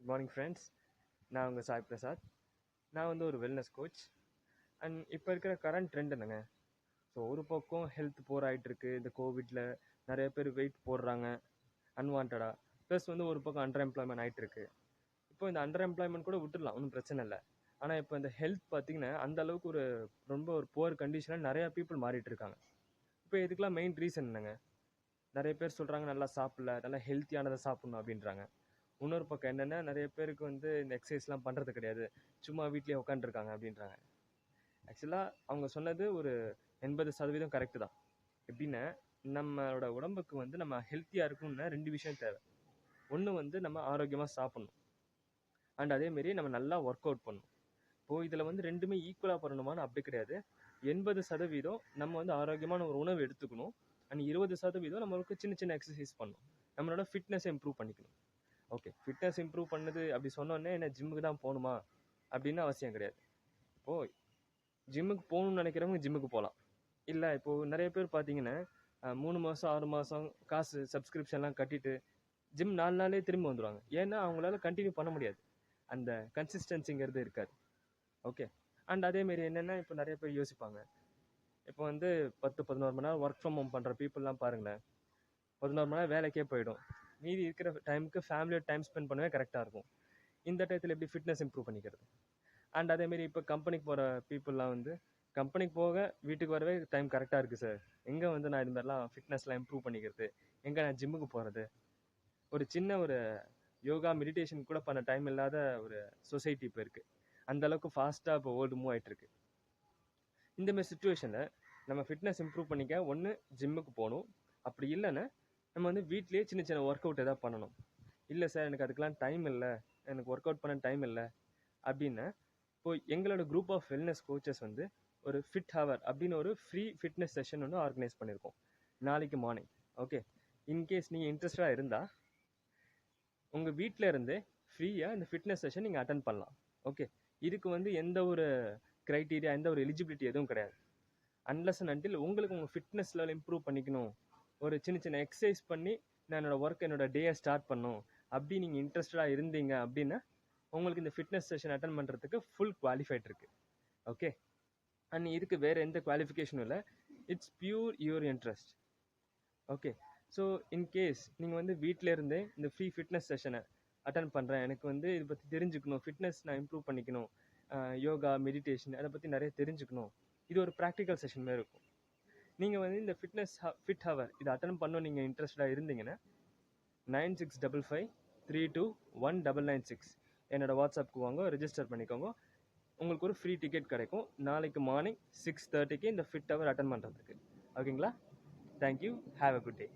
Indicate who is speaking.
Speaker 1: Morning friends. நான் உங்கள் சாய் பிரசாத். நான் வந்து ஒரு வெல்னஸ் கோச். அண்ட் இப்போ இருக்கிற கரண்ட் ட்ரெண்ட் என்னங்க, ஸோ ஒரு பக்கம் ஹெல்த் போர் ஆகிட்டுருக்கு. இந்த கோவிட்டில் நிறைய பேர் வெயிட் போடுறாங்க அன்வான்டாக. ப்ளஸ் வந்து ஒரு பக்கம் அண்டர் எம்ப்ளாய்மெண்ட் ஆகிட்டுருக்கு. இப்போ இந்த அண்டர் எம்ப்ளாய்மெண்ட் கூட விட்டுடலாம், ஒன்றும் பிரச்சனை இல்லை. ஆனால் இப்போ இந்த ஹெல்த் பார்த்திங்கன்னா அந்த அளவுக்கு ரொம்ப ஒரு புவர் கண்டிஷனில் நிறையா பீப்புள் மாறிட்டு இருக்காங்க. இப்போ இதுக்கெலாம் மெயின் ரீசன் என்னங்க, நிறைய பேர் சொல்கிறாங்க நல்லா சாப்பிடல, நல்லா ஹெல்த்தியானதை சாப்பிட்ணும் அப்படின்றாங்க. இன்னொரு பக்கம் என்னென்னா, நிறைய பேருக்கு வந்து இந்த எக்ஸசைஸ்லாம் பண்ணுறது கிடையாது, சும்மா வீட்லேயே உட்காந்துருக்காங்க அப்படின்றாங்க. ஆக்சுவலாக அவங்க சொன்னது ஒரு 80% கரெக்டு தான். எப்படின்னா, நம்மளோட உடம்புக்கு வந்து நம்ம ஹெல்த்தியாக இருக்கணும்னா 2 விஷயம் தேவை. ஒன்று வந்து நம்ம ஆரோக்கியமாக சாப்பிட்ணும், அண்ட் அதேமாரி நம்ம நல்லா ஒர்க் அவுட் பண்ணணும். இப்போது இதில் வந்து ரெண்டுமே ஈக்குவலாக பண்ணணுமான்னு அப்படி கிடையாது. 80% நம்ம வந்து ஆரோக்கியமான ஒரு உணவு எடுத்துக்கணும், அண்ட் 20% நம்மளுக்கு சின்ன சின்ன எக்ஸசைஸ் பண்ணணும், நம்மளோட ஃபிட்னஸை இம்ப்ரூவ் பண்ணிக்கணும். ஓகே, ஃபிட்னஸ் இம்ப்ரூவ் பண்ணது அப்படி சொன்னோன்னே என்ன ஜிம்முக்கு தான் போகணுமா அப்படின்னு அவசியம் கிடையாது. இப்போது ஜிம்முக்கு போகணுன்னு நினைக்கிறவங்க ஜிம்முக்கு போகலாம். இல்லை இப்போது நிறைய பேர் பார்த்தீங்கன்னா 3 மாதம் 6 மாதம் காசு சப்ஸ்கிரிப்ஷன்லாம் கட்டிட்டு ஜிம் 4 நாளே திரும்ப வந்துடுவாங்க. ஏன்னா அவங்களால கண்டினியூ பண்ண முடியாது, அந்த கன்சிஸ்டன்சிங்கிறது இருக்காது. ஓகே, அண்ட் அதேமாரி என்னென்னா, இப்போ நிறைய பேர் யோசிப்பாங்க, இப்போ வந்து 10-11 மணி நேரம் ஒர்க் ஃப்ரம் ஹோம் பண்ணுற பீப்புளெலாம் பாருங்களேன், 11 மணி நேரம் வேலைக்கே போயிடும். மீதி இருக்கிற டைமுக்கு ஃபேமிலியோட டைம் ஸ்பெண்ட் பண்ணவே கரெக்டாக இருக்கும். இந்த டயத்தில் எப்படி ஃபிட்னஸ் இம்ப்ரூவ் பண்ணிக்கிறது? அண்ட் அதேமாரி இப்போ கம்பெனிக்கு போகிற பீப்புளெலாம் வந்து கம்பெனிக்கு போக வீட்டுக்கு வரவே டைம் கரெக்டாக இருக்குது சார், எங்கே வந்து நான் இதுமாதிரிலாம் ஃபிட்னஸ்லாம் இம்ப்ரூவ் பண்ணிக்கிறது, எங்கே நான் ஜிம்முக்கு போகிறது? ஒரு சின்ன ஒரு யோகா மெடிடேஷன் கூட பண்ண டைம் இல்லாத ஒரு சொசைட்டி இப்போ இருக்குது. அந்தளவுக்கு ஃபாஸ்ட்டாக இப்போ வேர்ல்டு மூவ் ஆகிட்டுருக்கு. இந்தமாதிரி சுச்சுவேஷனில் நம்ம ஃபிட்னஸ் இம்ப்ரூவ் பண்ணிக்க ஒன்று ஜிம்முக்கு போகணும், அப்படி இல்லைன்னா நம்ம வந்து வீட்லேயே சின்ன சின்ன ஒர்க் அவுட் எதாவது பண்ணணும். இல்லை சார் எனக்கு அதுக்கெலாம் டைம் இல்லை, எனக்கு ஒர்க் அவுட் பண்ண டைம் இல்லை அப்படின்னா, இப்போது எங்களோட குரூப் ஆஃப் வெல்னஸ் கோச்சஸ் வந்து ஒரு ஃபிட் ஹவர் அப்படின்னு ஒரு ஃப்ரீ ஃபிட்னஸ் செஷன் ஒன்று ஆர்கனைஸ் பண்ணியிருக்கோம் நாளைக்கு மார்னிங். ஓகே, இன்கேஸ் நீங்கள் இன்ட்ரெஸ்டாக இருந்தால் உங்கள் வீட்டில் இருந்தே ஃப்ரீயாக இந்த ஃபிட்னஸ் செஷன் நீங்கள் அட்டன் பண்ணலாம். ஓகே, இதுக்கு வந்து எந்த ஒரு க்ரைட்டீரியா, எந்த ஒரு எலிஜிபிலிட்டி எதுவும் கிடையாது. அன்லஸ் அண்ட் அன்டில் உங்களுக்கு உங்கள் ஃபிட்னஸ் லெவல் இம்ப்ரூவ் பண்ணிக்கணும், ஒரு சின்ன சின்ன எக்ஸசைஸ் பண்ணி நான் என்னோடய ஒர்க் என்னோடய டேயை ஸ்டார்ட் பண்ணணும் அப்படி நீங்கள் இன்ட்ரெஸ்டடாக இருந்தீங்க அப்படின்னா உங்களுக்கு இந்த ஃபிட்னஸ் செஷன் அட்டன் பண்ணுறதுக்கு ஃபுல் குவாலிஃபைட் இருக்குது. ஓகே, அண்ட் இதுக்கு வேறு எந்த குவாலிஃபிகேஷனும் இல்லை, it's pure your interest. Okay, so in case நீங்கள் வந்து வீட்டில் இருந்தே இந்த ஃப்ரீ ஃபிட்னஸ் செஷனை அட்டன் பண்ணுறேன், எனக்கு வந்து இதை பற்றி தெரிஞ்சுக்கணும், ஃபிட்னஸ் நான் இம்ப்ரூவ் பண்ணிக்கணும், யோகா மெடிடேஷன் அதை பற்றி நிறைய தெரிஞ்சுக்கணும், இது ஒரு ப்ராக்டிக்கல் செஷன் மாதிரி இருக்கும். நீங்கள் வந்து இந்த ஃபிட் ஹவர் இதை அட்டன் பண்ணணும் நீங்கள் இன்ட்ரெஸ்டடாக இருந்தீங்கன்னா 9655321996 என்னோடய வாட்ஸ்அப்புக்கு வாங்க, ரெஜிஸ்டர் பண்ணிக்கோங்க. உங்களுக்கு ஒரு ஃப்ரீ டிக்கெட் கிடைக்கும் நாளைக்கு மார்னிங் 6:30க்கு இந்த ஃபிட் ஹவர் அட்டன் பண்ணுறதுக்கு. ஓகேங்களா? Thank you, have a good day.